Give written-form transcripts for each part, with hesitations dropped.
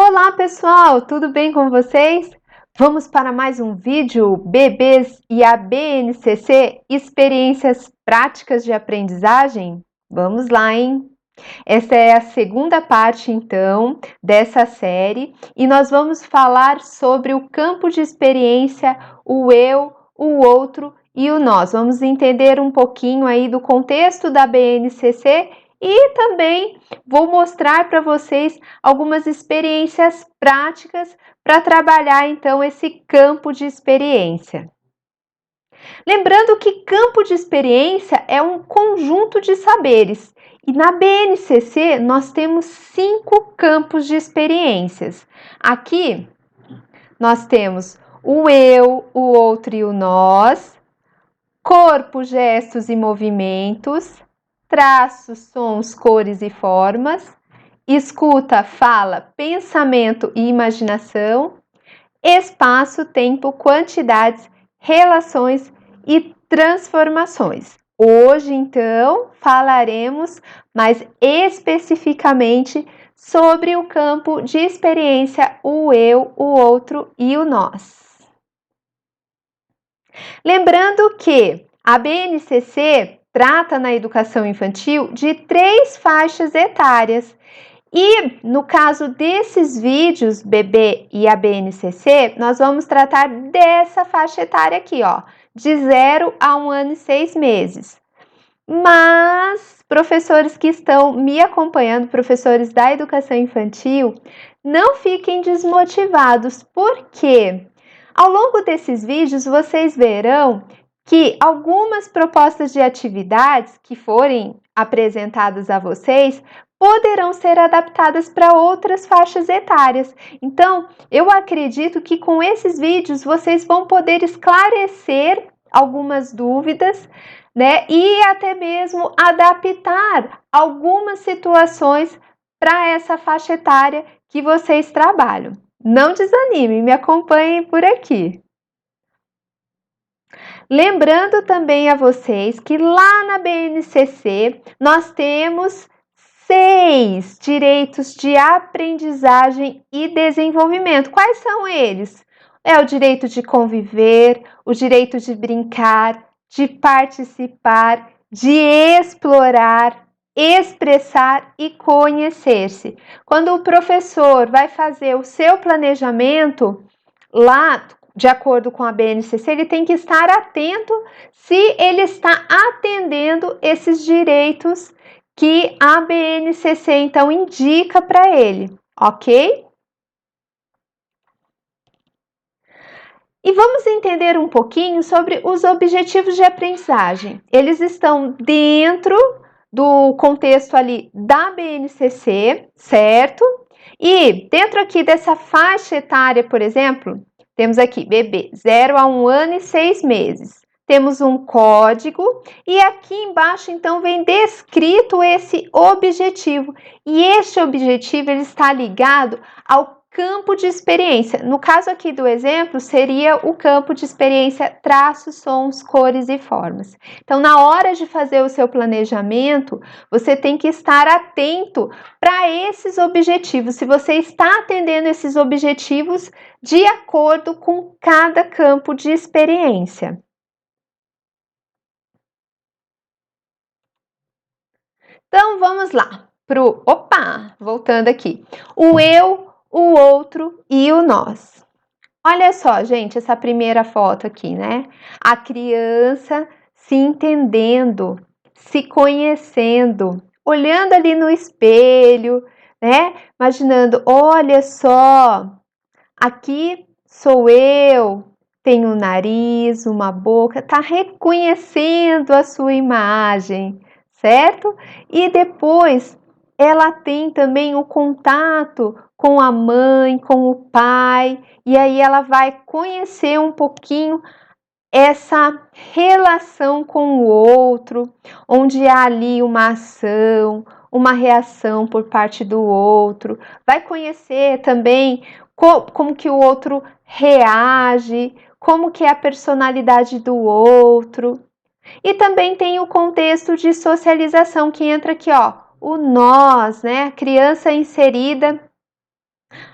Olá pessoal, tudo bem com vocês? Vamos para mais um vídeo Bebês e a BNCC, experiências práticas de aprendizagem? Vamos lá, hein? Essa é a segunda parte, então, dessa série e nós vamos falar sobre o campo de experiência, o eu, o outro e o nós. Vamos entender um pouquinho aí do contexto da BNCC e também vou mostrar para vocês algumas experiências práticas para trabalhar, então, esse campo de experiência. Lembrando que campo de experiência é um conjunto de saberes e na BNCC nós temos 5 campos de experiências. Aqui nós temos o eu, o outro e o nós, corpo, gestos e movimentos, traços, sons, cores e formas, escuta, fala, pensamento e imaginação, espaço, tempo, quantidades, relações e transformações. Hoje, então, falaremos mais especificamente sobre o campo de experiência, o eu, o outro e o nós. Lembrando que a BNCC trata na educação infantil de 3 faixas etárias. E no caso desses vídeos, bebê e a BNCC, nós vamos tratar dessa faixa etária aqui, ó, de 0 a 1 ano e 6 meses. Mas professores que estão me acompanhando, professores da educação infantil, não fiquem desmotivados, porque ao longo desses vídeos vocês verão que algumas propostas de atividades que forem apresentadas a vocês poderão ser adaptadas para outras faixas etárias. Então, eu acredito que com esses vídeos vocês vão poder esclarecer algumas dúvidas, né? E até mesmo adaptar algumas situações para essa faixa etária que vocês trabalham. Não desanime, me acompanhem por aqui. Lembrando também a vocês que lá na BNCC nós temos 6 direitos de aprendizagem e desenvolvimento. Quais são eles? É o direito de conviver, o direito de brincar, de participar, de explorar, expressar e conhecer-se. Quando o professor vai fazer o seu planejamento, lá, de acordo com a BNCC, ele tem que estar atento se ele está atendendo esses direitos que a BNCC, então, indica para ele, ok? E vamos entender um pouquinho sobre os objetivos de aprendizagem. Eles estão dentro do contexto ali da BNCC, certo? E dentro aqui dessa faixa etária, por exemplo, temos aqui bebê, 0 a 1 ano e 6 meses. Temos um código e aqui embaixo, então, vem descrito esse objetivo. E este objetivo, ele está ligado ao campo de experiência. No caso aqui do exemplo, seria o campo de experiência traços, sons, cores e formas. Então, na hora de fazer o seu planejamento, você tem que estar atento para esses objetivos, se você está atendendo esses objetivos de acordo com cada campo de experiência. Então, vamos lá voltando aqui. O eu, o outro e o nós. Olha só, gente, essa primeira foto aqui, né? A criança se entendendo, se conhecendo, olhando ali no espelho, né? Imaginando, olha só, aqui sou eu, tenho um nariz, uma boca, tá reconhecendo a sua imagem, certo? E depois ela tem também o contato com a mãe, com o pai, e aí ela vai conhecer um pouquinho essa relação com o outro, onde há ali uma ação, uma reação por parte do outro, vai conhecer também como que o outro reage, como que é a personalidade do outro. E também tem o contexto de socialização que entra aqui, ó, o nós, né? A criança inserida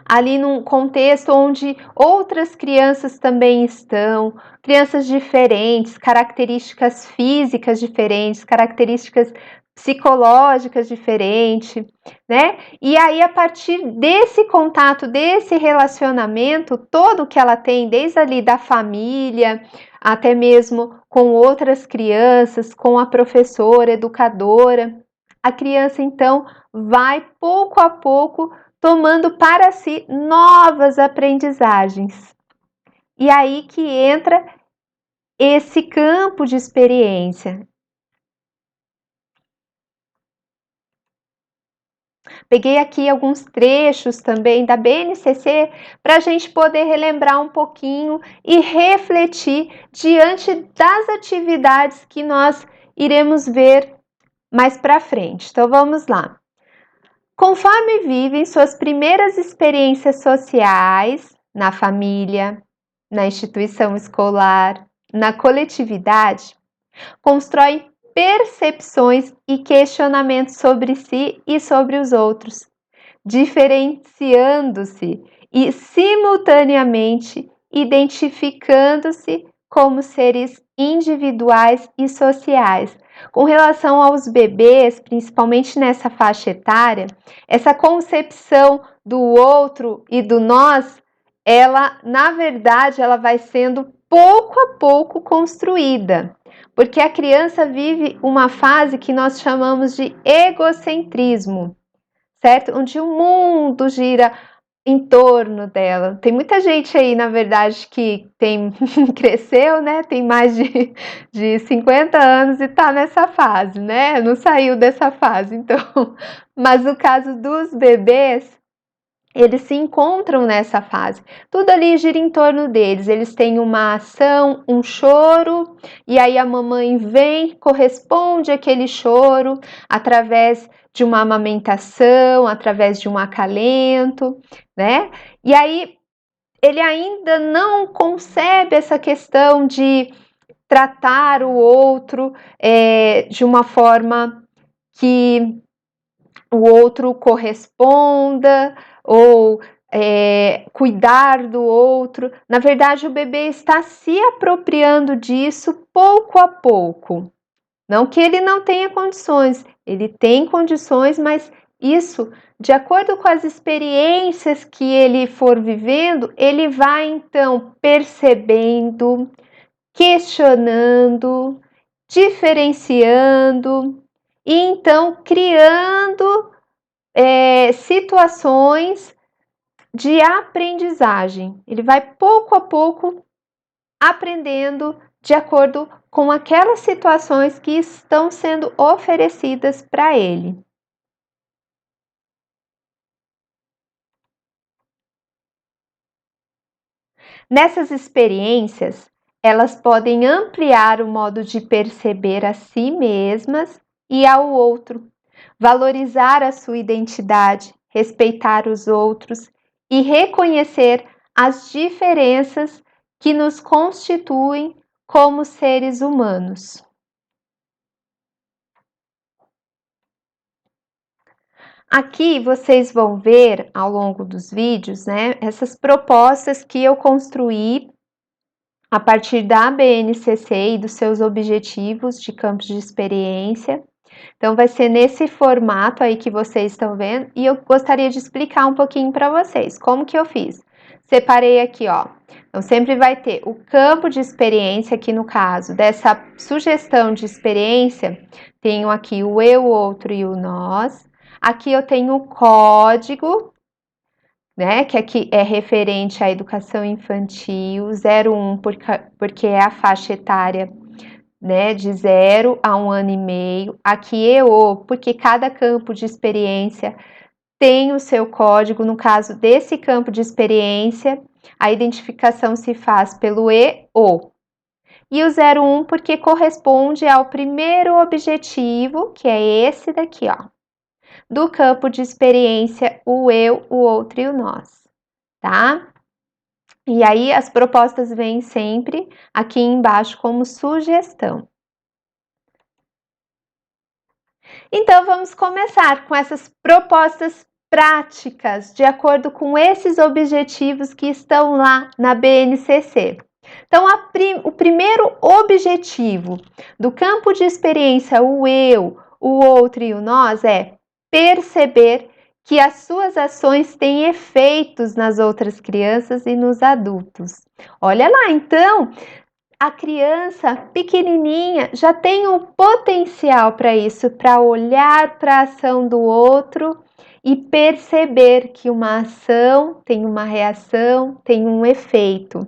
ali num contexto onde outras crianças também estão, crianças diferentes, características físicas diferentes, características psicológicas diferentes, né? E aí, a partir desse contato, desse relacionamento todo que ela tem, desde ali da família, até mesmo com outras crianças, com a professora, educadora, a criança então vai pouco a pouco tomando para si novas aprendizagens. E aí que entra esse campo de experiência. Peguei aqui alguns trechos também da BNCC para a gente poder relembrar um pouquinho e refletir diante das atividades que nós iremos ver mais para frente. Então vamos lá. Conforme vivem suas primeiras experiências sociais na família, na instituição escolar, na coletividade, constrói percepções e questionamentos sobre si e sobre os outros, diferenciando-se e simultaneamente identificando-se como seres individuais e sociais. Com relação aos bebês, principalmente nessa faixa etária, essa concepção do outro e do nós, ela, na verdade, ela vai sendo pouco a pouco construída, porque a criança vive uma fase que nós chamamos de egocentrismo, certo? Onde o mundo gira em torno dela. Tem muita gente aí, na verdade, que cresceu, né? Tem mais de 50 anos e tá nessa fase, né? Não saiu dessa fase, então. Mas no caso dos bebês, eles se encontram nessa fase. Tudo ali gira em torno deles. Eles têm uma ação, um choro, e aí a mamãe vem, corresponde àquele choro através de uma amamentação, através de um acalento, né? E aí ele ainda não concebe essa questão de tratar o outro de uma forma que o outro corresponda ou cuidar do outro. Na verdade, o bebê está se apropriando disso pouco a pouco. Não que ele não tenha condições, ele tem condições, mas isso, de acordo com as experiências que ele for vivendo, ele vai então percebendo, questionando, diferenciando e então criando situações de aprendizagem. Ele vai pouco a pouco aprendendo de acordo com aquelas situações que estão sendo oferecidas para ele. Nessas experiências, elas podem ampliar o modo de perceber a si mesmas e ao outro, valorizar a sua identidade, respeitar os outros e reconhecer as diferenças que nos constituem como seres humanos. Aqui vocês vão ver ao longo dos vídeos, né, essas propostas que eu construí a partir da BNCC e dos seus objetivos de campos de experiência. Então, vai ser nesse formato aí que vocês estão vendo, e eu gostaria de explicar um pouquinho para vocês como que eu fiz. Separei aqui, ó. Então, sempre vai ter o campo de experiência, aqui no caso dessa sugestão de experiência, tenho aqui o eu, o outro e o nós. Aqui eu tenho o código, né, que aqui é referente à educação infantil, 01, porque é a faixa etária, né, de 0 a 1 ano e meio. Aqui EO, porque cada campo de experiência tem o seu código. No caso desse campo de experiência, a identificação se faz pelo EO. E o 01, porque corresponde ao primeiro objetivo, que é esse daqui, ó, do campo de experiência, o eu, o outro e o nós, tá? E aí as propostas vêm sempre aqui embaixo como sugestão. Então vamos começar com essas propostas práticas de acordo com esses objetivos que estão lá na BNCC. Então, o primeiro objetivo do campo de experiência, o eu, o outro e o nós, é perceber que as suas ações têm efeitos nas outras crianças e nos adultos. Olha lá, então, a criança pequenininha já tem um potencial para isso, para olhar para a ação do outro e perceber que uma ação tem uma reação, tem um efeito.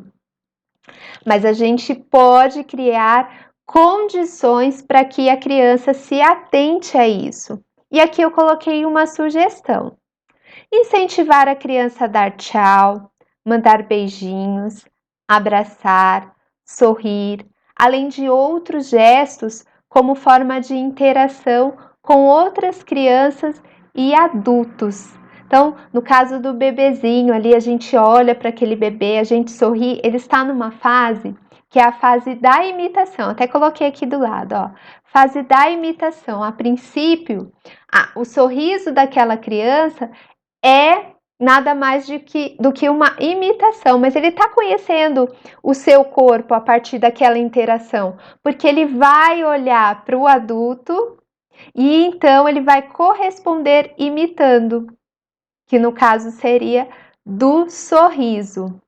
Mas a gente pode criar condições para que a criança se atente a isso. E aqui eu coloquei uma sugestão: incentivar a criança a dar tchau, mandar beijinhos, abraçar, sorrir, além de outros gestos como forma de interação com outras crianças e adultos. Então, no caso do bebezinho ali, a gente olha para aquele bebê, a gente sorri, ele está numa fase que é a fase da imitação. Até coloquei aqui do lado, ó. Fase da imitação. A princípio, o sorriso daquela criança é nada mais do que uma imitação, mas ele está conhecendo o seu corpo a partir daquela interação, porque ele vai olhar para o adulto e então ele vai corresponder imitando, que no caso seria do sorriso.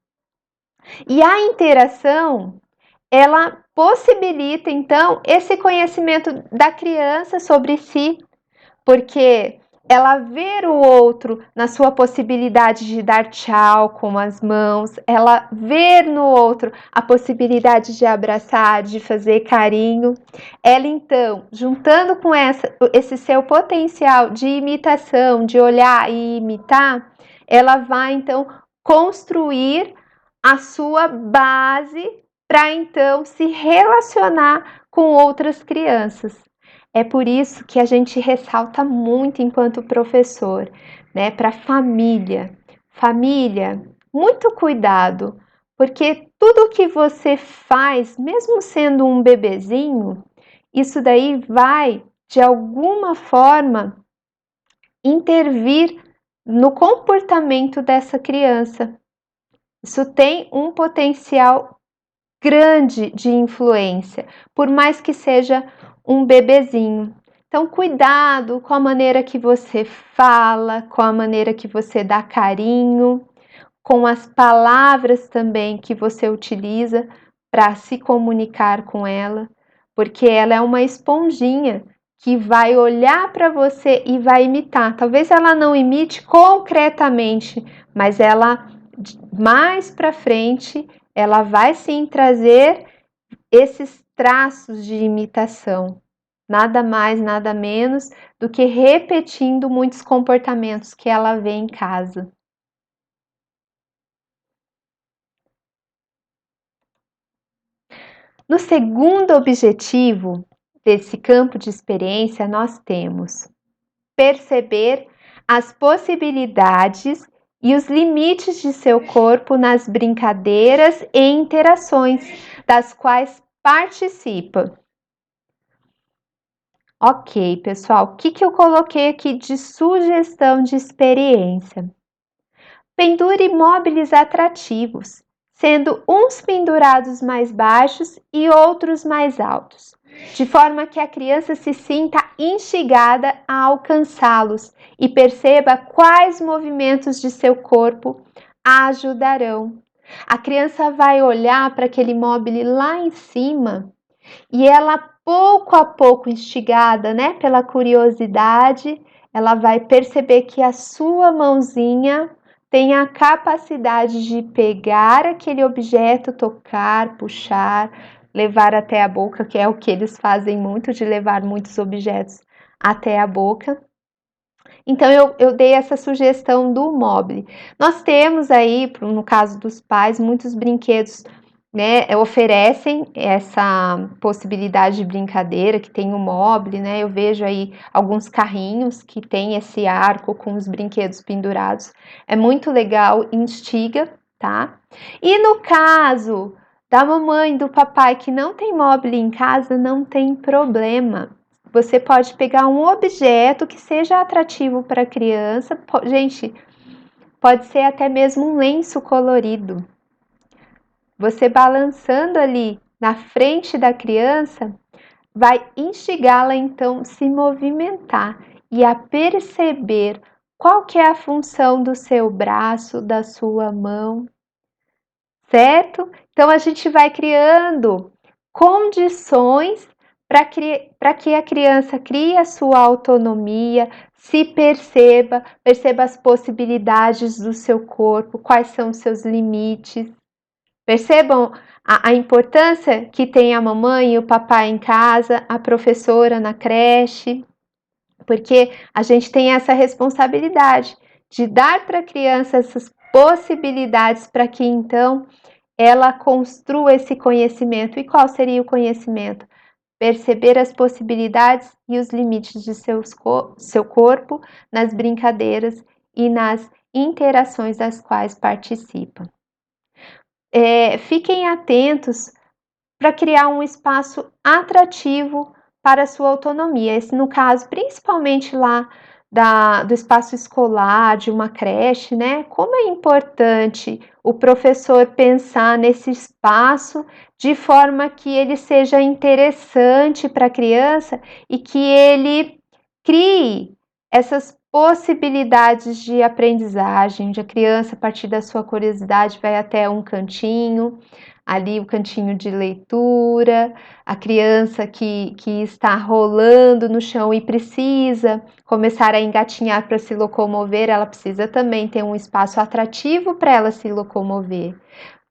E a interação, ela possibilita então esse conhecimento da criança sobre si, porque ela ver o outro na sua possibilidade de dar tchau com as mãos, ela ver no outro a possibilidade de abraçar, de fazer carinho, ela então, juntando com esse seu potencial de imitação, de olhar e imitar, ela vai então construir a sua base para então se relacionar com outras crianças. É por isso que a gente ressalta muito enquanto professor, né, para a família. Família, muito cuidado, porque tudo que você faz, mesmo sendo um bebezinho, isso daí vai, de alguma forma, intervir no comportamento dessa criança. Isso tem um potencial grande de influência, por mais que seja um bebezinho. Então, cuidado com a maneira que você fala, com a maneira que você dá carinho, com as palavras também que você utiliza para se comunicar com ela, porque ela é uma esponjinha que vai olhar para você e vai imitar. Talvez ela não imite concretamente, mas ela mais para frente ela vai sim trazer esses traços de imitação. Nada mais, nada menos do que repetindo muitos comportamentos que ela vê em casa. No segundo objetivo desse campo de experiência, nós temos perceber as possibilidades e os limites de seu corpo nas brincadeiras e interações das quais participa. Ok, pessoal, o que eu coloquei aqui de sugestão de experiência? Pendure móveis atrativos, sendo uns pendurados mais baixos e outros mais altos, de forma que a criança se sinta instigada a alcançá-los e perceba quais movimentos de seu corpo a ajudarão. A criança vai olhar para aquele móvel lá em cima e ela, pouco a pouco, instigada, né, pela curiosidade, ela vai perceber que a sua mãozinha tem a capacidade de pegar aquele objeto, tocar, puxar, levar até a boca, que é o que eles fazem muito, de levar muitos objetos até a boca. Então, eu dei essa sugestão do mobile. Nós temos aí, no caso dos pais, muitos brinquedos, né, oferecem essa possibilidade de brincadeira, que tem o mobile, né, eu vejo aí alguns carrinhos que tem esse arco com os brinquedos pendurados, é muito legal, instiga, tá? E no caso da mamãe, do papai que não tem mobile em casa, não tem problema. você pode pegar um objeto que seja atrativo para a criança. Gente, pode ser até mesmo um lenço colorido. Você balançando ali na frente da criança, vai instigá-la então a se movimentar e a perceber qual que é a função do seu braço, da sua mão, certo? Então a gente vai criando condições para que a criança crie a sua autonomia, se perceba as possibilidades do seu corpo, quais são os seus limites. Percebam a importância que tem a mamãe e o papai em casa, a professora na creche, porque a gente tem essa responsabilidade de dar para a criança essas possibilidades para que então ela construa esse conhecimento. E qual seria o conhecimento? Perceber as possibilidades e os limites de seu corpo nas brincadeiras e nas interações das quais participa. Fiquem atentos para criar um espaço atrativo para a sua autonomia. Esse, no caso, principalmente lá do espaço escolar, de uma creche, né? Como é importante o professor pensar nesse espaço de forma que ele seja interessante para a criança e que ele crie essas possibilidades de aprendizagem, onde a criança, a partir da sua curiosidade, vai até um cantinho, ali o cantinho de leitura, a criança que está rolando no chão e precisa começar a engatinhar para se locomover, ela precisa também ter um espaço atrativo para ela se locomover,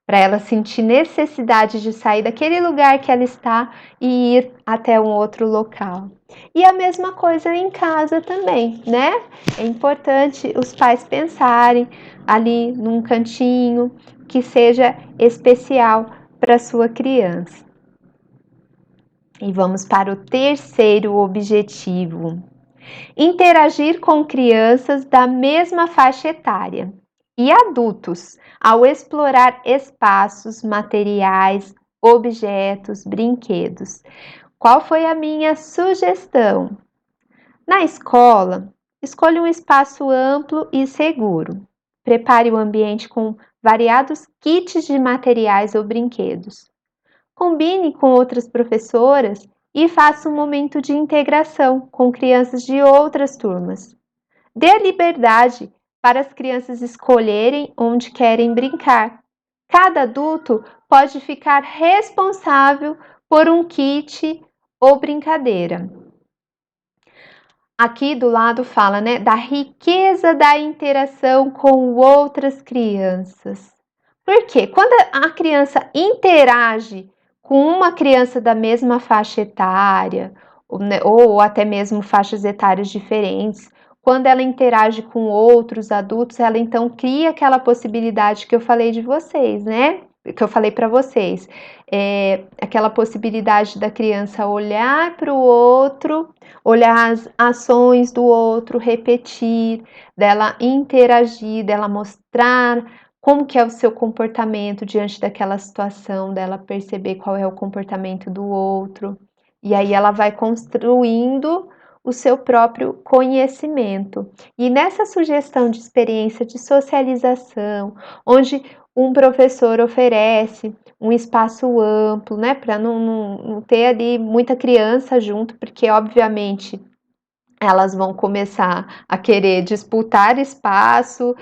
para ela sentir necessidade de sair daquele lugar que ela está e ir até um outro local. E a mesma coisa em casa também, né? É importante os pais pensarem ali num cantinho que seja especial para sua criança. E vamos para o terceiro objetivo: interagir com crianças da mesma faixa etária e adultos ao explorar espaços, materiais, objetos, brinquedos. Qual foi a minha sugestão? Na escola, escolha um espaço amplo e seguro. Prepare o ambiente com variados kits de materiais ou brinquedos. Combine com outras professoras e faça um momento de integração com crianças de outras turmas. Dê a liberdade para as crianças escolherem onde querem brincar. Cada adulto pode ficar responsável por um kit ou brincadeira. Aqui do lado fala, né, da riqueza da interação com outras crianças. Por quê? Quando a criança interage com uma criança da mesma faixa etária, ou até mesmo faixas etárias diferentes, quando ela interage com outros adultos, ela então cria aquela possibilidade que eu falei de vocês, né? Que eu falei para vocês. Aquela possibilidade da criança olhar para o outro, olhar as ações do outro, repetir, dela interagir, dela mostrar como que é o seu comportamento diante daquela situação, dela perceber qual é o comportamento do outro. E aí ela vai construindo o seu próprio conhecimento. E nessa sugestão de experiência de socialização, onde um professor oferece um espaço amplo, né, para não ter ali muita criança junto, porque obviamente elas vão começar a querer disputar espaço,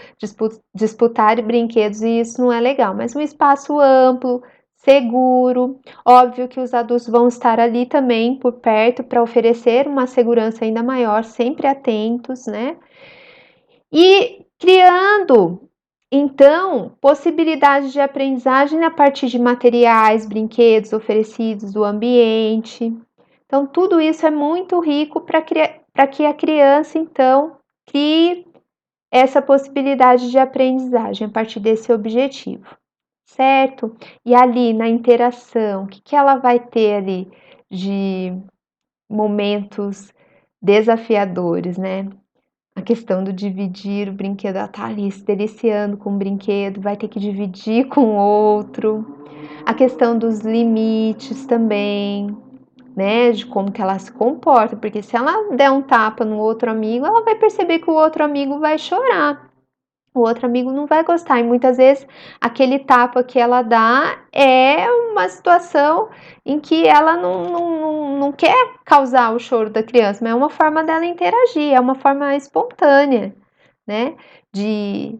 disputar brinquedos, e isso não é legal. Mas um espaço amplo, seguro, óbvio que os adultos vão estar ali também por perto para oferecer uma segurança ainda maior, sempre atentos, né? E criando, então, possibilidades de aprendizagem a partir de materiais, brinquedos oferecidos, do ambiente. Então, tudo isso é muito rico para que a criança, então, crie essa possibilidade de aprendizagem a partir desse objetivo, certo? E ali na interação, o que ela vai ter ali de momentos desafiadores, né? A questão do dividir o brinquedo, ela tá ali se deliciando com o brinquedo, vai ter que dividir com o outro. A questão dos limites também, né, de como que ela se comporta, porque se ela der um tapa no outro amigo, ela vai perceber que o outro amigo vai chorar. O outro amigo não vai gostar, e muitas vezes aquele tapa que ela dá é uma situação em que ela não quer causar o choro da criança, mas é uma forma dela interagir, é uma forma espontânea, né, de,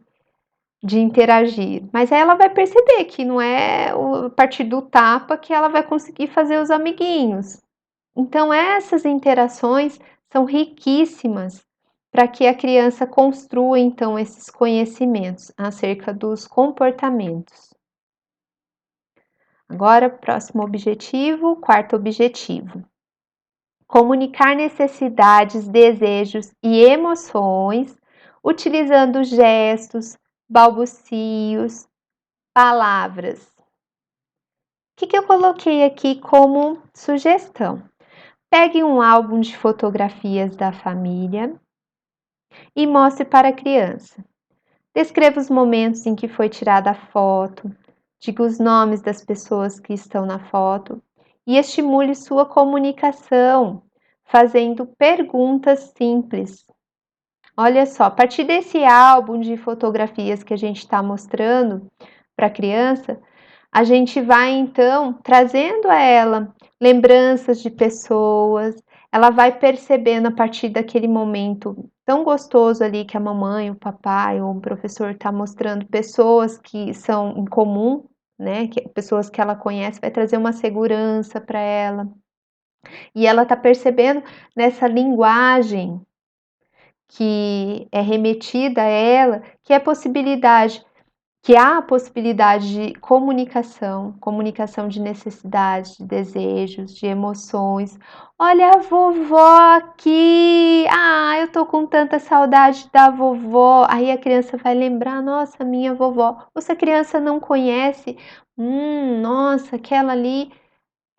de interagir. Mas aí ela vai perceber que não é a partir do tapa que ela vai conseguir fazer os amiguinhos. Então, essas interações são riquíssimas para que a criança construa, então, esses conhecimentos acerca dos comportamentos. Agora, próximo objetivo, quarto objetivo. Comunicar necessidades, desejos e emoções utilizando gestos, balbucios, palavras. O que eu coloquei aqui como sugestão? Pegue um álbum de fotografias da família e mostre para a criança. Descreva os momentos em que foi tirada a foto, diga os nomes das pessoas que estão na foto e estimule sua comunicação, fazendo perguntas simples. Olha só, a partir desse álbum de fotografias que a gente está mostrando para a criança, a gente vai então trazendo a ela lembranças de pessoas, ela vai percebendo a partir daquele momento tão gostoso ali que a mamãe, o papai ou o professor está mostrando pessoas que são em comum, né? Pessoas que ela conhece, vai trazer uma segurança para ela. E ela está percebendo nessa linguagem que é remetida a ela, que há a possibilidade de comunicação, comunicação de necessidades, de desejos, de emoções. Olha a vovó aqui! Ah, eu tô com tanta saudade da vovó. Aí a criança vai lembrar, nossa, minha vovó. Ou se a criança não conhece, nossa, aquela ali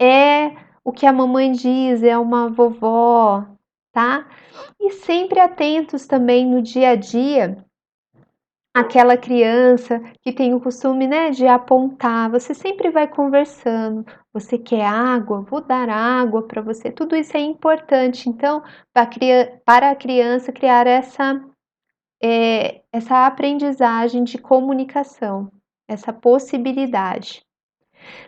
é o que a mamãe diz, é uma vovó, tá? E sempre atentos também no dia a dia, aquela criança que tem o costume, né, de apontar, você sempre vai conversando. Você quer água? Vou dar água para você. Tudo isso é importante. Então, para a criança criar essa aprendizagem de comunicação, essa possibilidade.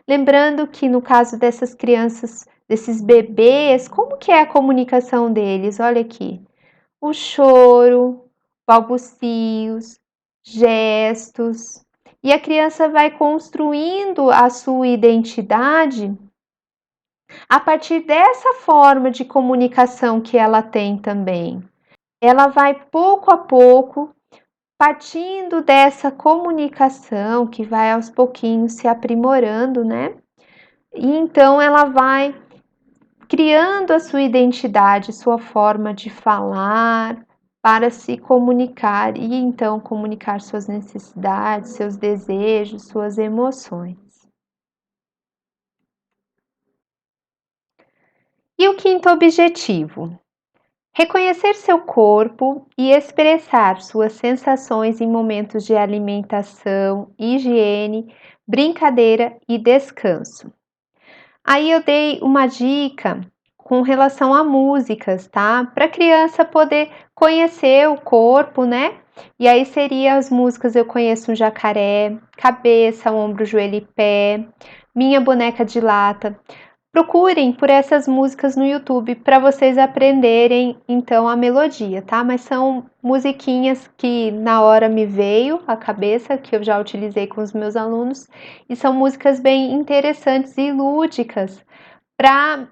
Lembrando que no caso dessas crianças, desses bebês, como que é a comunicação deles? Olha aqui, o choro, balbucios, gestos, e a criança vai construindo a sua identidade a partir dessa forma de comunicação que ela tem também. Ela vai pouco a pouco partindo dessa comunicação que vai aos pouquinhos se aprimorando, né? E então ela vai criando a sua identidade, sua forma de falar, para se comunicar e então comunicar suas necessidades, seus desejos, suas emoções. E o quinto objetivo? Reconhecer seu corpo e expressar suas sensações em momentos de alimentação, higiene, brincadeira e descanso. Aí eu dei uma dica com relação a músicas, tá? Para a criança poder conhecer o corpo, né? E aí seria as músicas Eu Conheço um Jacaré, Cabeça, Ombro, Joelho e Pé, Minha Boneca de Lata. Procurem por essas músicas no YouTube para vocês aprenderem então a melodia, tá? Mas são musiquinhas que na hora me veio à cabeça, que eu já utilizei com os meus alunos, e são músicas bem interessantes e lúdicas para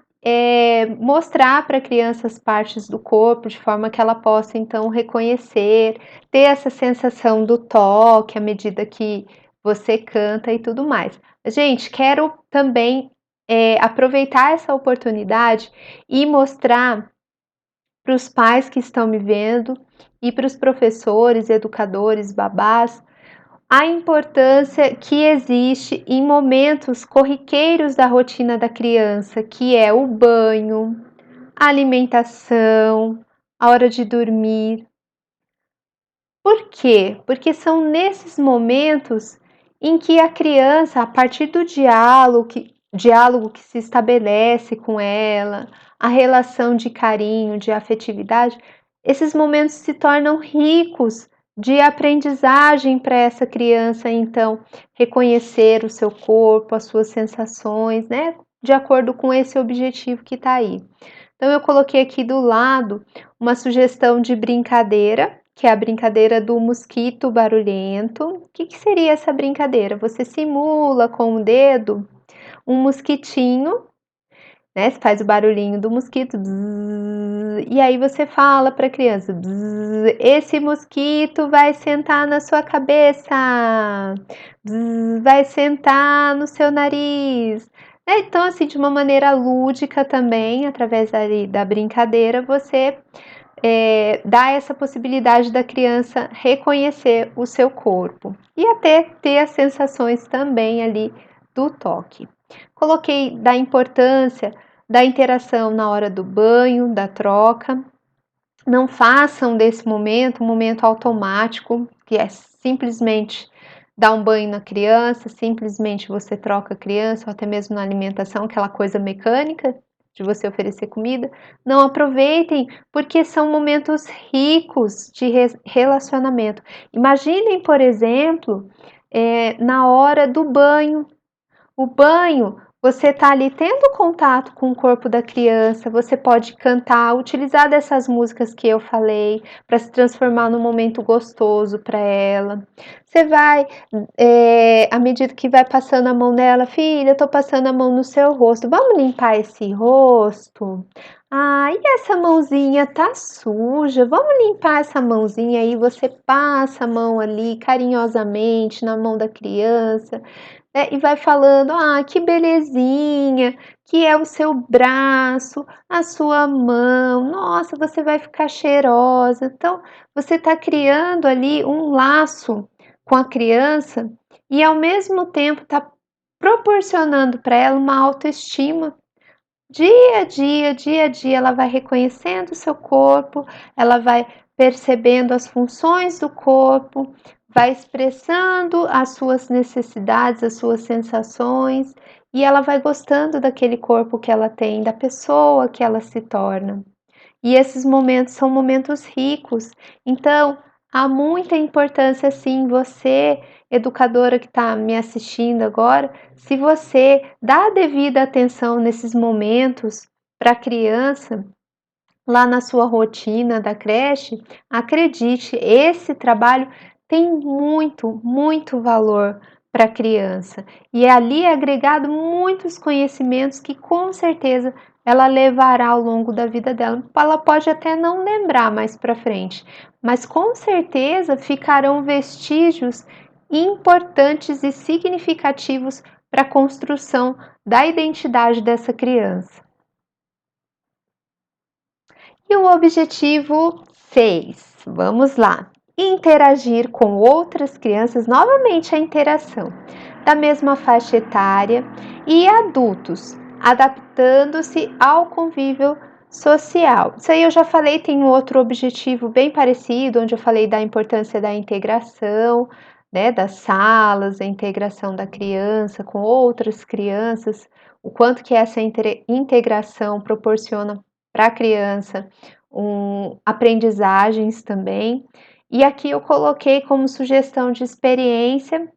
mostrar para a criança as partes do corpo de forma que ela possa então reconhecer, ter essa sensação do toque à medida que você canta e tudo mais. Gente, quero também aproveitar essa oportunidade e mostrar para os pais que estão me vendo e para os professores, educadores, babás, a importância que existe em momentos corriqueiros da rotina da criança, que é o banho, a alimentação, a hora de dormir. Por quê? Porque são nesses momentos em que a criança, a partir do diálogo diálogo que se estabelece com ela, a relação de carinho, de afetividade, esses momentos se tornam ricos de aprendizagem para essa criança, então, reconhecer o seu corpo, as suas sensações, né? De acordo com esse objetivo que está aí. Então, eu coloquei aqui do lado uma sugestão de brincadeira, que é a brincadeira do mosquito barulhento. O que seria essa brincadeira? Você simula com o dedo um mosquitinho, né? Você faz o barulhinho do mosquito, bzz, e aí você fala para a criança: bzz, esse mosquito vai sentar na sua cabeça, bzz, vai sentar no seu nariz. Então, assim, de uma maneira lúdica também, através da brincadeira, você dá essa possibilidade da criança reconhecer o seu corpo e até ter as sensações também ali do toque. Coloquei da importância da interação na hora do banho, da troca. Não façam desse momento um momento automático, que é simplesmente dar um banho na criança, simplesmente você troca a criança, ou até mesmo na alimentação, aquela coisa mecânica de você oferecer comida. Não aproveitem, porque são momentos ricos de relacionamento. Imaginem, por exemplo, na hora do banho. O banho, você está ali tendo contato com o corpo da criança, você pode cantar, utilizar dessas músicas que eu falei, para se transformar num momento gostoso para ela. Você vai, à medida que vai passando a mão nela, filha, eu tô passando a mão no seu rosto, vamos limpar esse rosto? Ah, e essa mãozinha tá suja, vamos limpar essa mãozinha aí, você passa a mão ali carinhosamente na mão da criança, e vai falando: "Ah, que belezinha, que é o seu braço, a sua mão, nossa, você vai ficar cheirosa". Então, você está criando ali um laço com a criança e, ao mesmo tempo, está proporcionando para ela uma autoestima. Dia a dia, ela vai reconhecendo o seu corpo, ela vai percebendo as funções do corpo, vai expressando as suas necessidades, as suas sensações, e ela vai gostando daquele corpo que ela tem, da pessoa que ela se torna. E esses momentos são momentos ricos. Então, há muita importância, sim, você, educadora que está me assistindo agora, se você dá a devida atenção nesses momentos para a criança, lá na sua rotina da creche, acredite, esse trabalho tem muito, muito valor para a criança. E ali é agregado muitos conhecimentos que com certeza ela levará ao longo da vida dela. Ela pode até não lembrar mais para frente, mas com certeza ficarão vestígios importantes e significativos para a construção da identidade dessa criança. E o objetivo 6, vamos lá. Interagir com outras crianças, novamente a interação, da mesma faixa etária e adultos, adaptando-se ao convívio social. Isso aí eu já falei, tem um outro objetivo bem parecido, onde eu falei da importância da integração, né, das salas, a integração da criança com outras crianças, o quanto que essa integração proporciona para a criança aprendizagens também. E aqui eu coloquei como sugestão de experiência,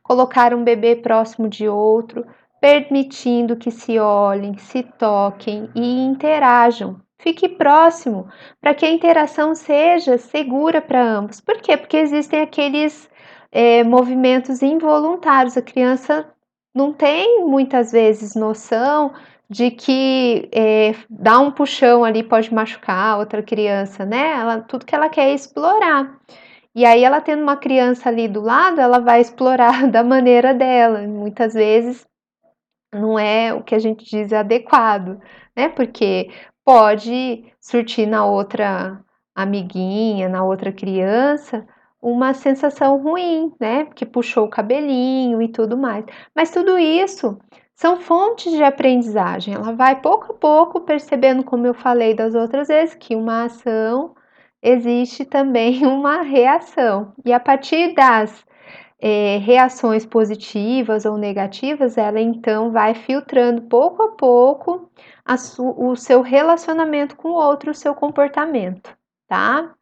colocar um bebê próximo de outro, permitindo que se olhem, se toquem e interajam. Fique próximo, para que a interação seja segura para ambos. Por quê? Porque existem aqueles movimentos involuntários. A criança não tem muitas vezes noção de que dar um puxão ali pode machucar outra criança, né? Tudo que ela quer é explorar. E aí, ela tendo uma criança ali do lado, ela vai explorar da maneira dela. Muitas vezes não é o que a gente diz adequado, né? Porque pode surtir na outra amiguinha, na outra criança, uma sensação ruim, né? Que puxou o cabelinho e tudo mais. Mas tudo isso são fontes de aprendizagem. Ela vai pouco a pouco percebendo, como eu falei das outras vezes, que uma ação existe também uma reação. E a partir das reações positivas ou negativas, ela então vai filtrando pouco a pouco o seu relacionamento com o outro, o seu comportamento, tá?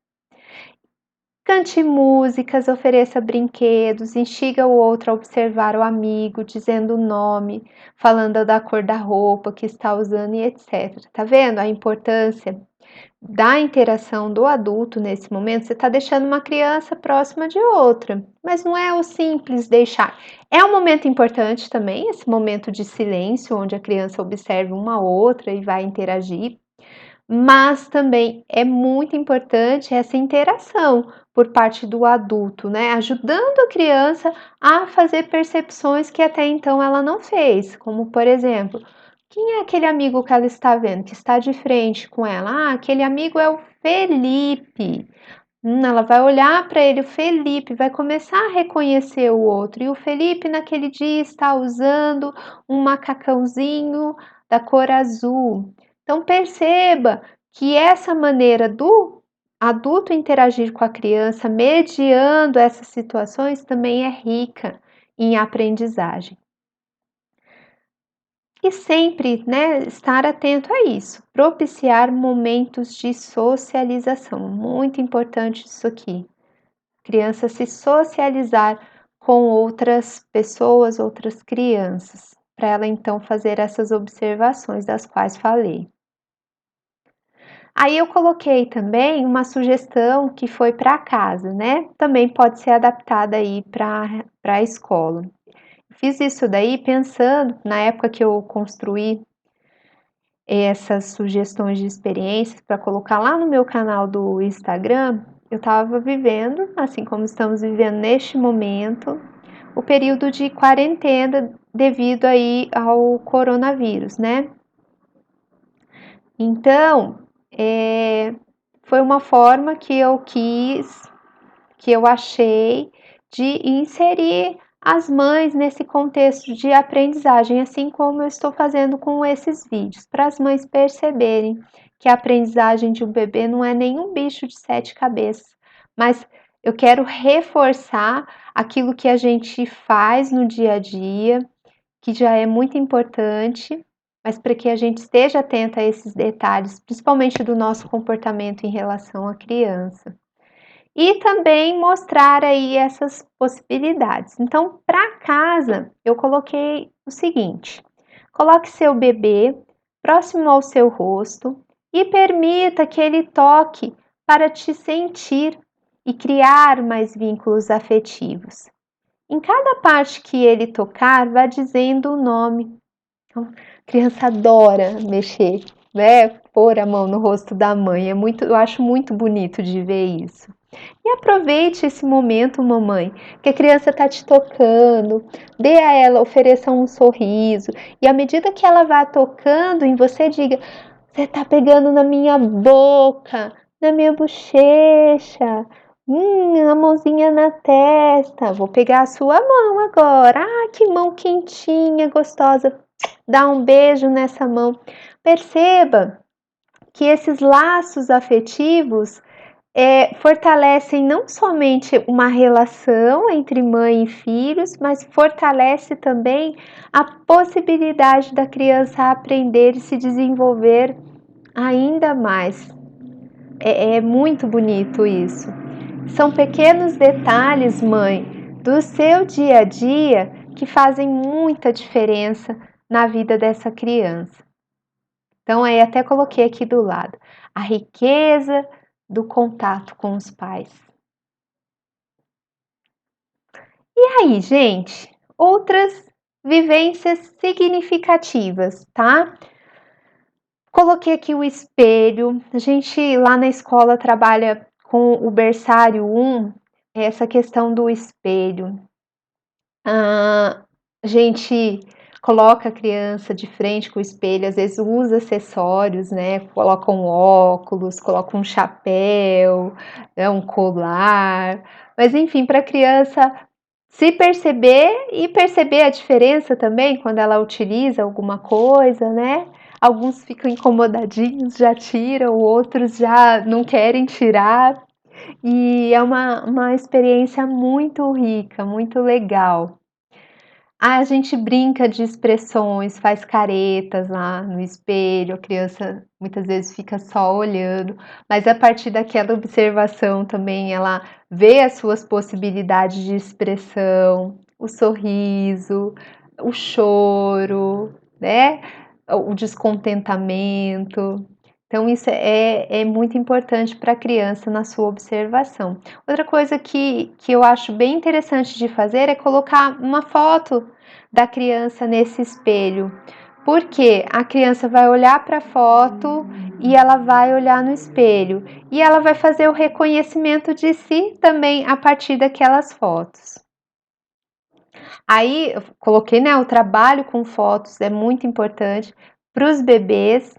Cante músicas, ofereça brinquedos, instiga o outro a observar o amigo, dizendo o nome, falando da cor da roupa que está usando e etc. Tá vendo a importância da interação do adulto nesse momento? Você está deixando uma criança próxima de outra, mas não é o simples deixar. É um momento importante também, esse momento de silêncio, onde a criança observa uma outra e vai interagir, mas também é muito importante essa interação por parte do adulto, né? Ajudando a criança a fazer percepções que até então ela não fez, como por exemplo, quem é aquele amigo que ela está vendo, que está de frente com ela? Ah, aquele amigo é o Felipe. Ela vai olhar para ele, o Felipe, vai começar a reconhecer o outro. E o Felipe, naquele dia, está usando um macacãozinho da cor azul. Então, perceba que essa maneira do adulto interagir com a criança, mediando essas situações, também é rica em aprendizagem. E sempre, né, estar atento a isso, propiciar momentos de socialização. Muito importante isso aqui. Criança se socializar com outras pessoas, outras crianças, para ela então fazer essas observações das quais falei. Aí eu coloquei também uma sugestão que foi para casa, né? Também pode ser adaptada aí para a escola. Fiz isso daí pensando, na época que eu construí essas sugestões de experiências para colocar lá no meu canal do Instagram, eu estava vivendo, assim como estamos vivendo neste momento, o período de quarentena devido aí ao coronavírus, né? Então, foi uma forma que eu quis, que eu achei de inserir as mães nesse contexto de aprendizagem, assim como eu estou fazendo com esses vídeos, para as mães perceberem que a aprendizagem de um bebê não é nenhum bicho de 7 cabeças, mas eu quero reforçar aquilo que a gente faz no dia a dia, que já é muito importante, mas para que a gente esteja atenta a esses detalhes, principalmente do nosso comportamento em relação à criança. E também mostrar aí essas possibilidades. Então, para casa, eu coloquei o seguinte: coloque seu bebê próximo ao seu rosto e permita que ele toque para te sentir e criar mais vínculos afetivos. Em cada parte que ele tocar, vá dizendo o nome. Então, a criança adora mexer, né? Pôr a mão no rosto da mãe. Eu acho muito bonito de ver isso. E aproveite esse momento, mamãe, que a criança está te tocando, dê a ela, ofereça um sorriso, e à medida que ela vá tocando em você, diga: você está pegando na minha boca, na minha bochecha, a mãozinha na testa, vou pegar a sua mão agora, que mão quentinha, gostosa, dá um beijo nessa mão. Perceba que esses laços afetivos fortalecem não somente uma relação entre mãe e filhos, mas fortalece também a possibilidade da criança aprender e se desenvolver ainda mais. É muito bonito isso. São pequenos detalhes, mãe, do seu dia a dia que fazem muita diferença na vida dessa criança. Então, aí até coloquei aqui do lado a riqueza do contato com os pais. E aí, gente, outras vivências significativas, tá? Coloquei aqui o espelho. A gente lá na escola trabalha com o berçário 1, essa questão do espelho. A gente coloca a criança de frente com o espelho, às vezes usa acessórios, né? Coloca um óculos, coloca um chapéu, um colar, mas enfim, para a criança se perceber e perceber a diferença também quando ela utiliza alguma coisa, né? Alguns ficam incomodadinhos, já tiram, outros já não querem tirar. E é uma experiência muito rica, muito legal. A gente brinca de expressões, faz caretas lá no espelho, a criança muitas vezes fica só olhando, mas a partir daquela observação também ela vê as suas possibilidades de expressão, o sorriso, o choro, né? O descontentamento. Então, isso é muito importante para a criança na sua observação. Outra coisa que eu acho bem interessante de fazer é colocar uma foto da criança nesse espelho, porque a criança vai olhar para a foto e ela vai olhar no espelho e ela vai fazer o reconhecimento de si também a partir daquelas fotos. Aí eu coloquei, né, o trabalho com fotos é muito importante para os bebês.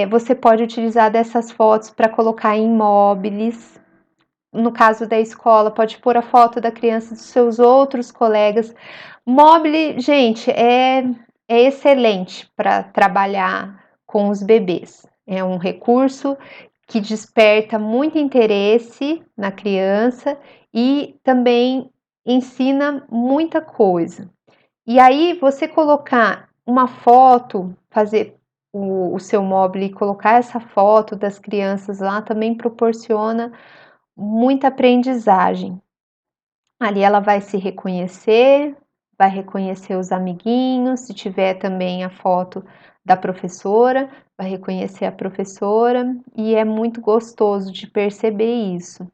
Você pode utilizar dessas fotos para colocar em móveis. No caso da escola, pode pôr a foto da criança dos seus outros colegas. Mobile, gente, é excelente para trabalhar com os bebês. É um recurso que desperta muito interesse na criança e também ensina muita coisa. E aí, você colocar uma foto, fazer o seu mobile e colocar essa foto das crianças lá também proporciona muita aprendizagem. Ali ela vai se reconhecer, vai reconhecer os amiguinhos, se tiver também a foto da professora, vai reconhecer a professora e é muito gostoso de perceber isso.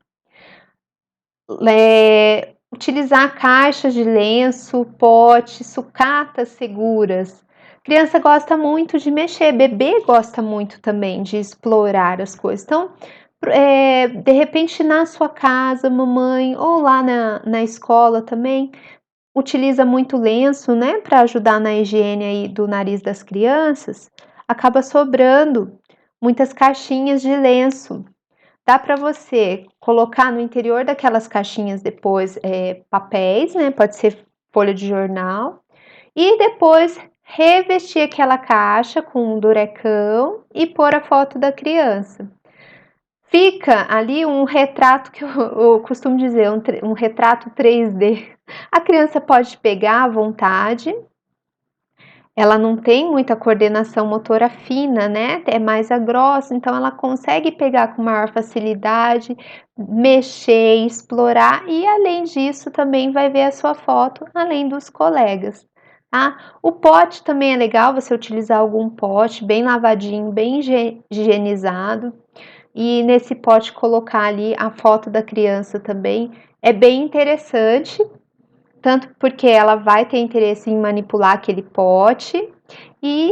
Utilizar caixas de lenço, potes, sucatas seguras. Criança gosta muito de mexer, bebê gosta muito também de explorar as coisas. Então, de repente na sua casa, mamãe, ou lá na escola também, utiliza muito lenço, né, para ajudar na higiene aí do nariz das crianças, acaba sobrando muitas caixinhas de lenço. Dá para você colocar no interior daquelas caixinhas depois papéis, né? Pode ser folha de jornal, e depois revestir aquela caixa com um durecão e pôr a foto da criança. Fica ali um retrato que eu costumo dizer, um retrato 3D. A criança pode pegar à vontade. Ela não tem muita coordenação motora fina, né? É mais a grossa, então ela consegue pegar com maior facilidade, mexer, explorar e além disso também vai ver a sua foto, além dos colegas, tá? O pote também é legal você utilizar algum pote bem lavadinho, bem higienizado e nesse pote colocar ali a foto da criança também é bem interessante, tanto porque ela vai ter interesse em manipular aquele pote e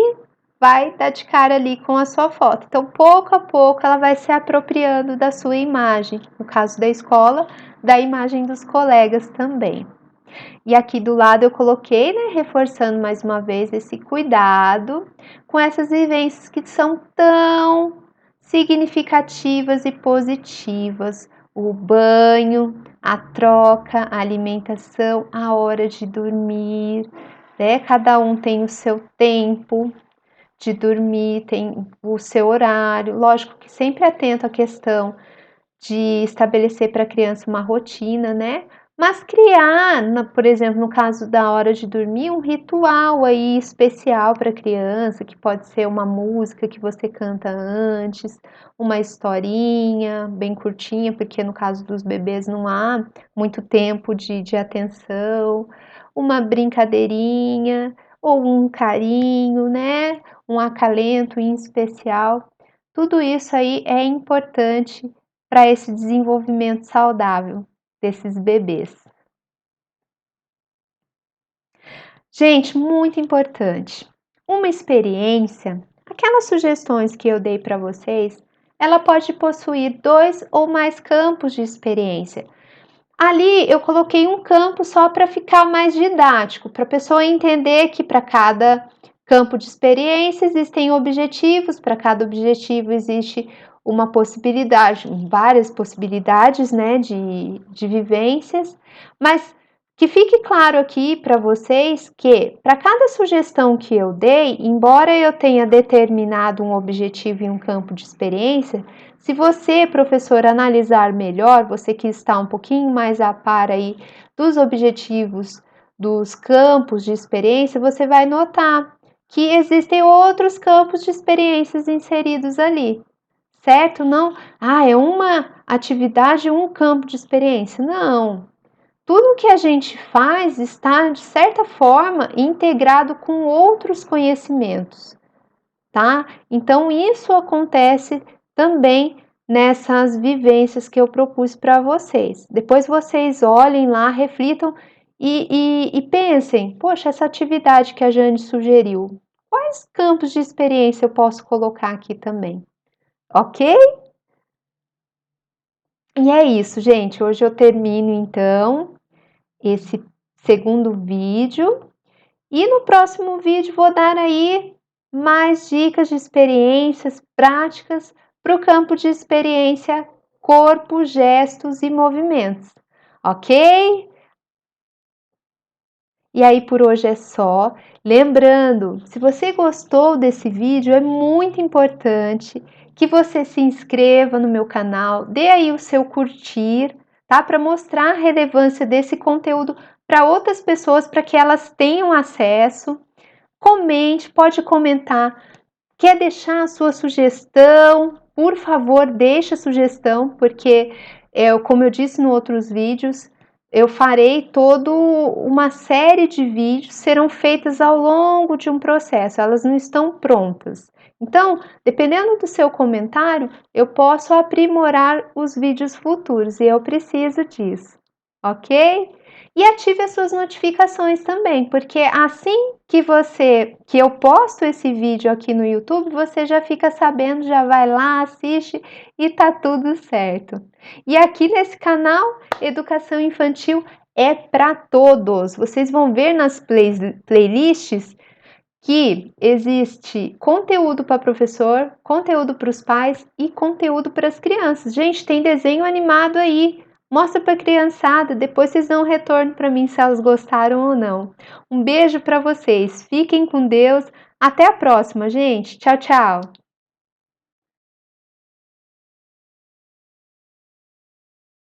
vai dar de cara ali com a sua foto. Então, pouco a pouco, ela vai se apropriando da sua imagem, no caso da escola, da imagem dos colegas também. E aqui do lado eu coloquei, né, reforçando mais uma vez esse cuidado com essas vivências que são tão significativas e positivas. O banho, a troca, a alimentação, a hora de dormir, né? Cada um tem o seu tempo de dormir, tem o seu horário. Lógico que sempre atento à questão de estabelecer para a criança uma rotina, né? Mas criar, por exemplo, no caso da hora de dormir, um ritual aí especial para a criança, que pode ser uma música que você canta antes, uma historinha bem curtinha, porque no caso dos bebês não há muito tempo de atenção, uma brincadeirinha ou um carinho, né? Um acalento em especial. Tudo isso aí é importante para esse desenvolvimento saudável desses bebês. Gente, muito importante. Uma experiência, aquelas sugestões que eu dei para vocês, ela pode possuir 2 ou mais campos de experiência. Ali eu coloquei um campo só para ficar mais didático, para a pessoa entender que para cada campo de experiência existem objetivos, para cada objetivo existe uma possibilidade, várias possibilidades, né, de vivências, mas Que fique claro aqui para vocês que, para cada sugestão que eu dei, embora eu tenha determinado um objetivo e um campo de experiência, se você, professor, analisar melhor, você que está um pouquinho mais a par aí dos objetivos dos campos de experiência, você vai notar que existem outros campos de experiências inseridos ali, certo? Não, é uma atividade, um campo de experiência. Não. Tudo que a gente faz está, de certa forma, integrado com outros conhecimentos, tá? Então, isso acontece também nessas vivências que eu propus para vocês. Depois vocês olhem lá, reflitam e pensem, poxa, essa atividade que a Jane sugeriu, quais campos de experiência eu posso colocar aqui também? Ok? E é isso, gente. Hoje eu termino, então, esse segundo vídeo. E no próximo vídeo vou dar aí mais dicas de experiências práticas para o campo de experiência corpo, gestos e movimentos, ok? E aí por hoje é só. Lembrando, se você gostou desse vídeo, é muito importante que você se inscreva no meu canal, dê aí o seu curtir, tá? Para mostrar a relevância desse conteúdo para outras pessoas, para que elas tenham acesso. Comente, pode comentar. Quer deixar a sua sugestão? Por favor, deixe a sugestão, porque, como eu disse nos outros vídeos, eu farei toda uma série de vídeos, serão feitas ao longo de um processo, elas não estão prontas. Então, dependendo do seu comentário, eu posso aprimorar os vídeos futuros e eu preciso disso, ok? E ative as suas notificações também, porque assim que eu posto esse vídeo aqui no YouTube, você já fica sabendo, já vai lá, assiste e tá tudo certo. E aqui nesse canal, Educação Infantil é para todos. Vocês vão ver nas playlists que existe conteúdo para professor, conteúdo para os pais e conteúdo para as crianças. Gente, tem desenho animado aí. Mostra para a criançada, depois vocês dão um retorno para mim se elas gostaram ou não. Um beijo para vocês. Fiquem com Deus. Até a próxima, gente. Tchau, tchau.